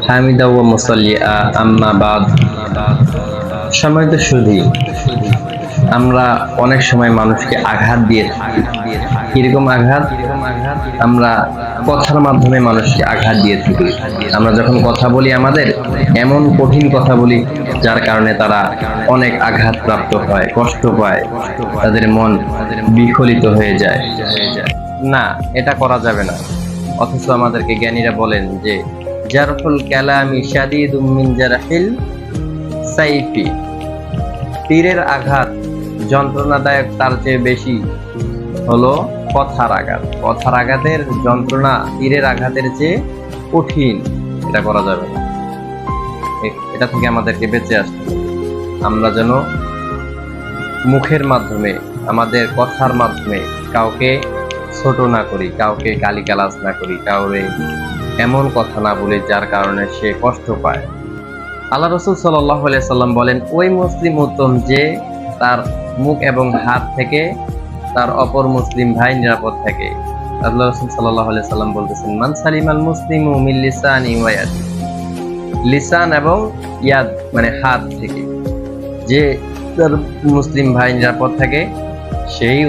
হামিদা ওয়া মুসাল্লিয়া আম্মা বাদ। সম্মানিত সুধী, আমরা অনেক সময় মানুষকে আঘাত দিয়ে থাকি। কিরকম আঘাত? আমরা কথার মাধ্যমে মানুষকে আঘাত দিয়ে থাকি। আমরা যখন কথা বলি, আমাদের এমন কঠিন কথা বলি যার কারণে তারা অনেক আঘাত প্রাপ্ত হয়, কষ্ট পায়, তাদের মন বিফলিত হয়ে যায়। না, এটা করা যাবে না। অথচ আমাদেরকে জ্ঞানীরা বলেন যে জারফুল কালামি শাদীদুম মিন জারহিল সাইফি, তীরের আঘাত যন্ত্রণাদায়ক তার চেয়ে বেশি হলো কথার আঘাত। কথার আঘাতের যন্ত্রণা তীরের আঘাতের চেয়ে কঠিন। এটা করা যাবে না। এটা থেকে আমাদেরকে বেঁচে আসতে হবে। আমরা যেন মুখের মাধ্যমে, আমাদের কথার মাধ্যমে কাউকে ছোট না করি, কাউকে গালিগালাজ না করি, কাউরে এমন কথা না বলি যার কারণে সে কষ্ট পায়। আল্লাহ রাসূল সাল্লাল্লাহু আলাইহি সাল্লাম বলেন, ওই মুসলিম উত্তম যে তার মুখ এবং হাত থেকে তার অপর মুসলিম ভাই নিরাপদ থাকে। আল্লাহ রাসূল সাল্লাল্লাহু আলাইহি সাল্লাম বলতেছেন, মান সালিমাল মুসলিমু মিন লিসানি ওয়া ইয়াদি। লিসান এবং ইয়াদ মানে হাত থেকে যে তার মুসলিম ভাই নিরাপদ থাকে, সেই